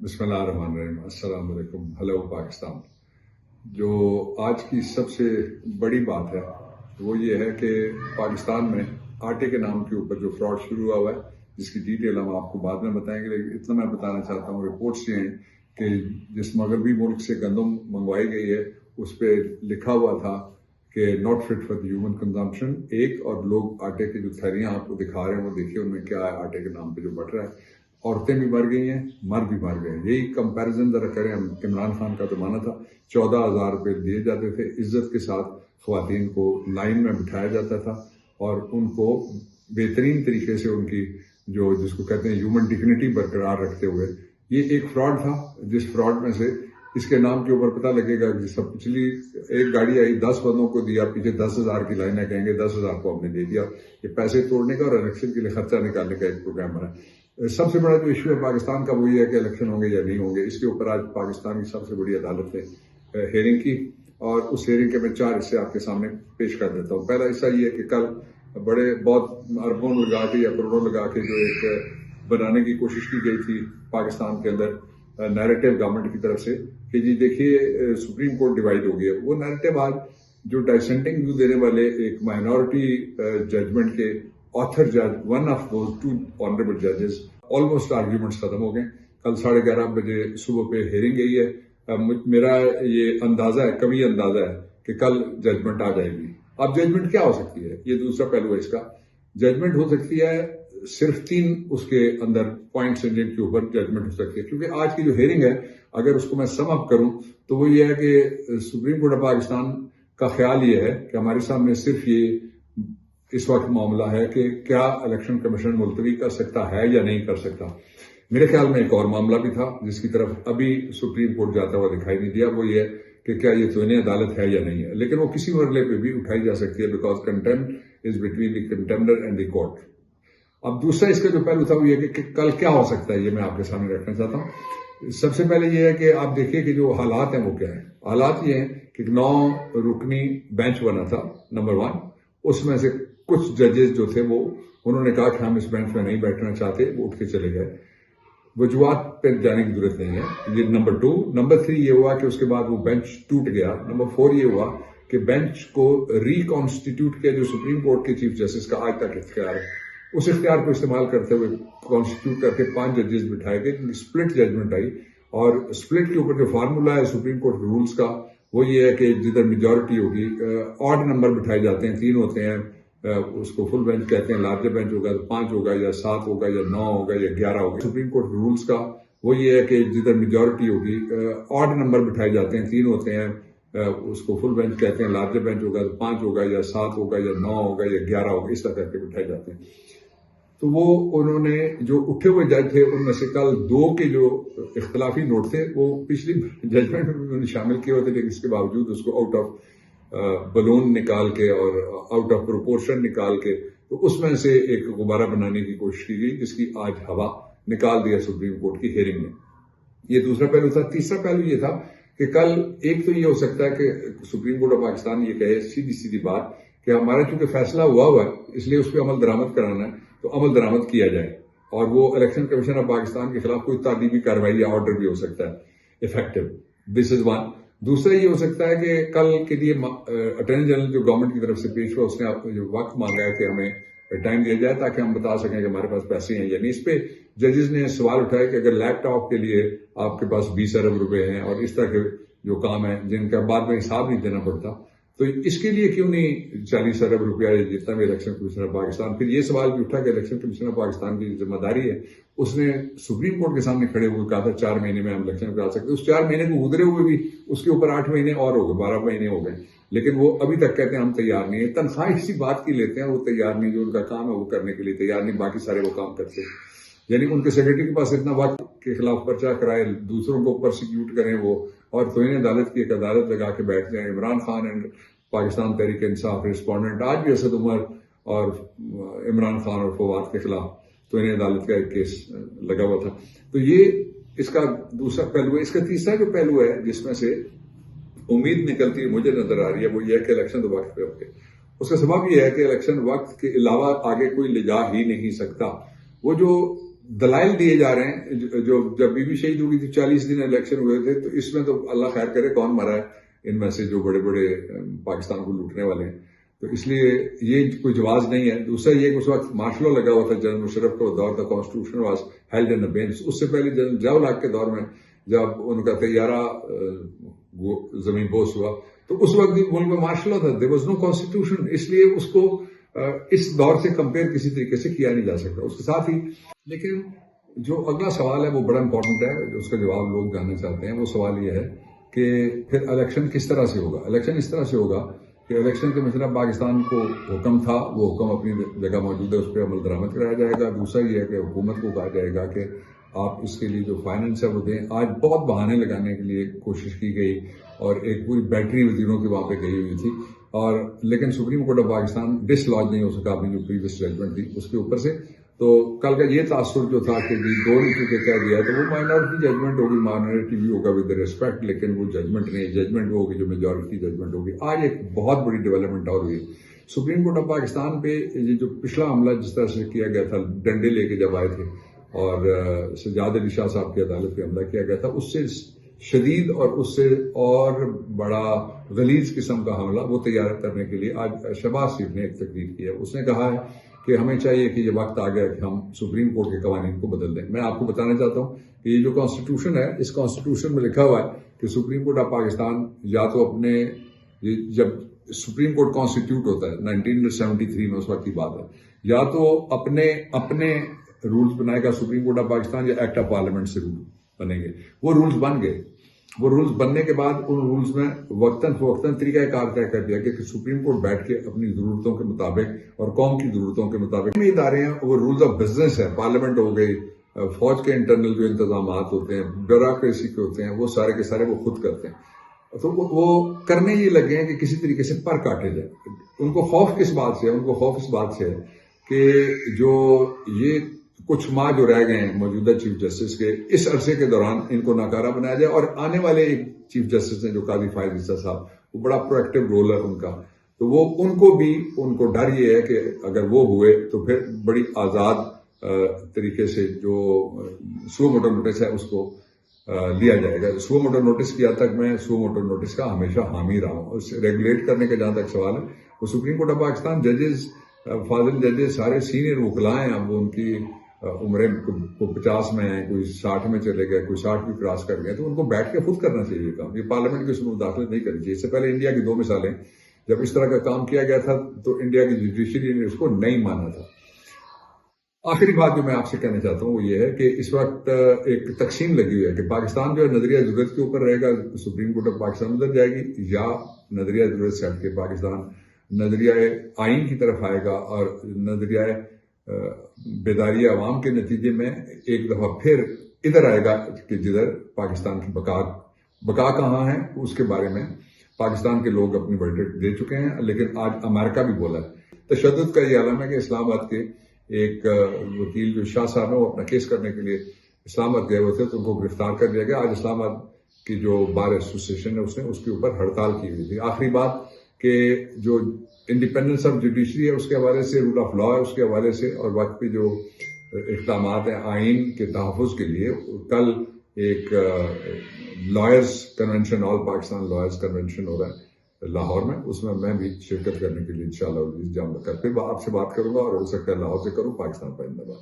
बिस्मिल्लाहिर्रहमानिर्रहीम। अस्सलाम वालेकुम। हेलो पाकिस्तान। जो आज की सबसे बड़ी बात है वो ये है कि पाकिस्तान में आटे के नाम के ऊपर जो फ्रॉड शुरू हुआ है, जिसकी डिटेल हम आपको बाद में बताएंगे, लेकिन इतना मैं बताना चाहता हूँ, रिपोर्ट्स ये हैं कि जिस मगरबी मुल्क से गंदम मंगवाई गई है उस पर लिखा हुआ था कि not fit for the human consumption. और लोग आटे की जो थैलियाँ आपको दिखा रहे हैं वो देखिए उनमें क्या है, आटे के नाम पे जो बट रहा है। औरतें भी मर गई हैं, मर्द भी मर गए हैं। यही कंपैरिजन जरा करें। हम इमरान खान का जमाना था, 14,000 रुपये दिए जाते थे, इज्जत के साथ ख्वातीन को लाइन में बिठाया जाता था और उनको बेहतरीन तरीके से उनकी जिसको कहते हैं ह्यूमन डिग्निटी बरकरार रखते हुए, ये एक फ्रॉड था। जिस फ्रॉड में से इसके नाम के ऊपर पता लगेगा कि सब पिछली एक गाड़ी आई, 10 बंदों को दिया, पीछे 10,000 की लाइनें, कहेंगे 10,000 को हमने दे दिया। ये पैसे तोड़ने का और इलेक्शन के लिए खर्चा निकालने का एक प्रोग्राम बना। सबसे बड़ा जो इशू है पाकिस्तान का वो ये है कि इलेक्शन होंगे या नहीं होंगे। इसके ऊपर आज पाकिस्तान की सबसे बड़ी अदालत ने हेयरिंग की और उस हेयरिंग के मैं 4 हिस्से आपके सामने पेश कर देता हूँ। पहला हिस्सा ये है कि कल बहुत अरबों लगा के या करोड़ों लगा के जो एक बनाने की कोशिश की गई थी पाकिस्तान के अंदर नैरेटिव गवर्नमेंट की तरफ से कि जी देखिए सुप्रीम कोर्ट डिवाइड हो गया। वो नैरेटिव आज जो डाइसेंटिंग व्यू देने वाले एक माइनॉरिटी जजमेंट के ऑथर जज, वन ऑफ दो 2 ऑनरेबल जजेस, ऑलमोस्ट आर्ग्यूमेंट्स खत्म हो गए। कल 11:30 बजे सुबह पे हेयरिंग गई है। मेरा ये अंदाजा है, कभी अंदाजा है कि कल जजमेंट आ जाएगी। अब जजमेंट क्या हो सकती है, ये दूसरा पहलू है इसका। जजमेंट हो सकती है सिर्फ 3 उसके अंदर पॉइंट्स हैं जिनके ऊपर जजमेंट हो सकती है, क्योंकि आज की जो हेयरिंग है अगर उसको मैं सम अप करूं तो वो ये है कि सुप्रीम कोर्ट ऑफ पाकिस्तान का ख्याल ये है कि हमारे सामने सिर्फ ये इस वक्त मामला है कि क्या इलेक्शन कमीशन मुलतवी कर सकता है या नहीं कर सकता। मेरे ख्याल में एक और मामला भी था जिसकी तरफ अभी सुप्रीम कोर्ट जाता हुआ दिखाई नहीं दिया, वो ये है कि क्या ये तौहीन अदालत है या नहीं है, लेकिन वो किसी मरले पे भी उठाई जा सकती है, because contempt is between the contemptor and the court. अब दूसरा इसका जो पहलू था वो ये कि कल क्या हो सकता है, ये मैं आपके सामने रखना चाहता हूँ। सबसे पहले ये है कि आप देखिए कि जो हालात हैं वो क्या है। हालात ये हैं कि 9 रुकनी बेंच बना था, नंबर 1। उसमें से कुछ जजेस जो थे वो उन्होंने कहा कि हम इस बेंच में नहीं बैठना चाहते, वो उठ के चले गए। वजूहात पे जाने की जरूरत नहीं है, ये नंबर 2। नंबर 3 ये हुआ कि उसके बाद वो बेंच टूट गया। नंबर 4 ये हुआ कि बेंच को रिकॉन्स्टिट्यूट किया, जो सुप्रीम कोर्ट के चीफ जस्टिस का आज तक इख्तियार है, उस इख्तियार को इस्तेमाल करते हुए कॉन्स्टिट्यूट करके 5 जजेस बिठाए गए। स्प्लिट जजमेंट आई और स्प्लिट के ऊपर जो फार्मूला है सुप्रीम कोर्ट रूल्स का वो ये है कि जिधर मेजॉरिटी होगी, ऑड नंबर बिठाए जाते हैं, 3 होते हैं, उसको फुल बेंच कहते हैं। लार्जर बेंच होगा तो 5 होगा या 7 होगा या 9 होगा या 11 होगा। सुप्रीम कोर्ट रूल्स का वो ये है कि जिधर मेजॉरिटी होगी, ऑड नंबर बिठाए जाते हैं, 3 होते हैं, उसको फुल बेंच कहते हैं। लार्जर बेंच होगा तो 5 होगा या 7 होगा या 9 होगा या 11 होगा, इस तरह करके बिठाए जाते हैं। तो वो उन्होंने जो उठे हुए जज थे उनमें से कल 2 के जो इख्तलाफी नोट थे वो पिछली जजमेंट में उन्होंने शामिल किए होते, लेकिन इसके बावजूद उसको आउट ऑफ बलून निकाल के और आउट ऑफ प्रोपोर्शन निकाल के तो उसमें से एक गुब्बारा बनाने की कोशिश की गई, जिसकी आज हवा निकाल दिया सुप्रीम कोर्ट की हेयरिंग में। ये दूसरा पहलू था। तीसरा पहलू ये था कि कल एक तो ये हो सकता है कि सुप्रीम कोर्ट ऑफ पाकिस्तान ये कहे सीधी सीधी बात कि हमारा चूंकि फैसला हुआ है इसलिए उस पर अमल दरामद कराना है, तो अमल दरामद किया जाए और वो इलेक्शन कमीशन ऑफ पाकिस्तान के खिलाफ कोई तादीबी कार्रवाई या ऑर्डर भी हो सकता है इफेक्टिव। This is 1। दूसरा ये हो सकता है कि कल के लिए अटॉर्नी जनरल जो गवर्नमेंट की तरफ से पेश हुआ उसने आपको जो वक्त मांगा है कि हमें टाइम दिया जाए ताकि हम बता सकें कि हमारे पास पैसे हैं या नहीं। इस पे जजेस ने सवाल उठाया कि अगर लैपटॉप के लिए आपके पास 20 अरब रुपए हैं और इस तरह के जो काम है जिनका बाद में हिसाब नहीं देना पड़ता, तो इसके लिए क्यों नहीं 40 अरब रुपया या जितना भी इलेक्शन कमीशन ऑफ पाकिस्तान। फिर ये सवाल भी उठा कि इलेक्शन कमीशन ऑफ पाकिस्तान की जिम्मेदारी है, उसने सुप्रीम कोर्ट के सामने खड़े हुए कहा था 4 महीने में हम इलेक्शन करा सकते। उस 4 महीने को गुजरे हुए भी उसके ऊपर 8 महीने और हो गए, 12 महीने हो गए, लेकिन वो अभी तक कहते हैं हम तैयार नहीं है। तनख्वाह इसी बात की लेते हैं, वो तैयार नहीं, जो उनका काम है वो करने के लिए तैयार नहीं, बाकी सारे वो काम करते हैं। यानी उनके सेक्रेटरी के पास इतना वक्त के खिलाफ पर्चा कराए, दूसरों को प्रोसिक्यूट करें वो, और तौहीन अदालत की एक अदालत लगा के बैठ जाए। इमरान खान एंड पाकिस्तान तहरीक इंसाफ रिस्पोंडेंट, आज भी असद उमर और इमरान खान और फवाद के खिलाफ तौहीन अदालत का एक केस लगा हुआ था। तो ये इसका दूसरा पहलू है। इसका तीसरा जो पहलू है जिसमें से उम्मीद निकलती मुझे नजर आ रही है वो ये है कि इलेक्शन तो वक्त पे होंगे। उसका सबब यह है कि इलेक्शन वक्त के अलावा आगे कोई ले जा ही नहीं सकता। वो जो دلائل دیے جا رہے ہیں جو جب بی بی شہید ہوئی تھی 40 دن الیکشن ہوئے تھے تو اس میں تو اللہ خیر کرے کون مرا ہے ان میں سے جو بڑے بڑے پاکستان کو لوٹنے والے ہیں، تو اس لیے یہ کوئی جواز نہیں ہے۔ دوسرا یہ کہ اس وقت مارشل لا لگا ہوا تھا، جنرل مشرف کا دور تھا، کانسٹیٹیوشن واز ہیلڈ ان ابینس۔ اس سے پہلے جنرل ضیاء الحق کے دور میں جب ان کا طیارہ زمین بوس ہوا تو اس وقت بھی ملک میں مارشل لا تھا، دیر واز نو کانسٹیٹیوشن، اس لیے اس کو اس دور سے کمپیئر کسی طریقے سے کیا نہیں جا سکتا۔ اس کے ساتھ ہی لیکن جو اگلا سوال ہے وہ بڑا امپورٹنٹ ہے، اس کا جواب لوگ جاننا چاہتے ہیں۔ وہ سوال یہ ہے کہ پھر الیکشن کس طرح سے ہوگا؟ الیکشن اس طرح سے ہوگا کہ الیکشن کے مثلا پاکستان کو حکم تھا، وہ حکم اپنی جگہ موجود ہے، اس پہ عمل درآمد کرایا جائے گا۔ دوسرا یہ ہے کہ حکومت کو کہا جائے گا کہ آپ اس کے لیے جو فائننس ہے وہ دیں۔ آج بہت بہانے لگانے کے لیے کوشش کی گئی اور ایک پوری بیٹری وزیروں کی وہاں پہ گئی ہوئی تھی، اور لیکن سپریم کورٹ آف پاکستان ڈس لاج نہیں ہو سکا اپنی جو پریویس ججمنٹ تھی اس کے اوپر سے۔ تو کل کا یہ تاثر جو تھا کہ دو نیچے کے کہہ دیا تو وہ مائنورٹی ججمنٹ ہوگی، مائنورٹی بھی ہوگا ود ریسپیکٹ، لیکن وہ ججمنٹ نہیں، ججمنٹ وہ ہوگی جو میجورٹی ججمنٹ ہوگی۔ آج ایک بہت بڑی ڈیولپمنٹ اور ہوئی سپریم کورٹ آف پاکستان پہ، یہ جو پچھلا حملہ جس طرح سے کیا گیا تھا، ڈنڈے لے کے جب آئے تھے اور سجاد علی شاہ صاحب کی عدالت پہ حملہ کیا گیا تھا، اس سے شدید اور اس سے اور بڑا غلیظ قسم کا حملہ وہ تیار کرنے کے لیے آج شہباز شریف نے ایک تقریر کی ہے۔ اس نے کہا ہے کہ ہمیں چاہیے کہ یہ وقت آ گیا کہ ہم سپریم کورٹ کے قوانین کو بدل دیں۔ میں آپ کو بتانا چاہتا ہوں کہ یہ جو کانسٹیٹیوشن ہے، اس کانسٹیٹیوشن میں لکھا ہوا ہے کہ سپریم کورٹ آف پاکستان یا تو اپنے، جب سپریم کورٹ کانسٹیٹیوٹ ہوتا ہے 1973 میں، اس وقت کی بات ہے، یا تو اپنے رولز بنائے گا سپریم کورٹ آف پاکستان یا ایکٹ آف پارلیمنٹ سے رول بنے گے۔ وہ رولز بن گئے، وہ رولز بننے کے بعد ان رولز میں وقتاً فوقتاً طریقہ کار طے کر دیا کہ سپریم کورٹ بیٹھ کے اپنی ضرورتوں کے مطابق اور قوم کی ضرورتوں کے مطابق میں ادارے ہیں، وہ رولز آف بزنس ہے، پارلیمنٹ ہو گئی، فوج کے انٹرنل جو انتظامات ہوتے ہیں، بیوروکریسی کے ہوتے ہیں، وہ سارے کے سارے وہ خود کرتے ہیں۔ تو وہ کرنے یہ لگے ہیں کہ کسی طریقے سے پر کاٹے جائے۔ ان کو خوف کس بات سے ہے؟ ان کو خوف اس بات سے ہے کہ جو یہ کچھ ماہ جو رہ گئے ہیں موجودہ چیف جسٹس کے، اس عرصے کے دوران ان کو ناکارہ بنایا جائے، اور آنے والے ایک چیف جسٹس ہیں جو قاضی فائز عیسیٰ صاحب، وہ بڑا پرویکٹیو رول ہے ان کا، تو وہ ان کو ڈر یہ ہے کہ اگر وہ ہوئے تو پھر بڑی آزاد طریقے سے جو سو موٹو نوٹس ہے اس کو لیا جائے گا۔ سو موٹو نوٹس کی حد تک میں سو موٹو نوٹس کا ہمیشہ حامی رہا ہوں۔ اس ریگولیٹ کرنے کا جہاں تک سوال ہے، وہ سپریم کورٹ آف پاکستان ججز، فاضل ججز سارے سینئر وکلاء ہیں، اب ان کی عمریں کوئی 50 میں ہیں، کوئی 60 میں چلے گئے، کوئی 60 بھی کراس کر گئے، تو ان کو بیٹھ کے خود کرنا چاہیے کام۔ یہ پارلیمنٹ کی اس میں مداخلت نہیں کرنی چاہیے۔ اس سے پہلے انڈیا کی 2 مثالیں، جب اس طرح کا کام کیا گیا تھا تو انڈیا کی جوڈیشری نے اس کو نہیں مانا تھا۔ آخری بات جو میں آپ سے کہنا چاہتا ہوں وہ یہ ہے کہ اس وقت ایک تقسیم لگی ہوئی ہے کہ پاکستان جو ہے نظریہ ضرورت کے اوپر رہے گا، سپریم کورٹ آف پاکستان ادھر جائے گی، یا نظریہ ضرورت سے ہٹ کے پاکستان نظریہ آئین کی طرف آئے گا، اور نظریہ بیداری عوام کے نتیجے میں ایک دفعہ پھر ادھر آئے گا کہ جدھر پاکستان کی بقا کہاں ہے اس کے بارے میں پاکستان کے لوگ اپنی ورڈکٹ دے چکے ہیں، لیکن آج امریکہ بھی بولا ہے۔ تشدد کا یہ عالم ہے کہ اسلام آباد کے ایک وکیل جو شاہ صاحب ہیں، وہ اپنا کیس کرنے کے لیے اسلام آباد گئے ہوئے تھے تو ان کو گرفتار کر دیا گیا۔ آج اسلام آباد کی جو بار ایسوسیشن ہے اس نے اس کے اوپر ہڑتال کی ہوئی تھی۔ آخری بات کہ جو انڈیپینڈنس آف جوڈیشری ہے اس کے حوالے سے، رول آف لا ہے اس کے حوالے سے، اور وقت پہ جو اقدامات ہیں آئین کے تحفظ کے لیے، کل ایک لائرز کنونشن، آل پاکستان لائرز کنونشن ہو رہا ہے لاہور میں، اس میں بھی شرکت کرنے کے لیے انشاءاللہ جاؤں گا۔ پھر آپ سے بات کروں گا، اور ہو سکتا ہے لاہور سے کروں۔ پاکستان پائندہ باد۔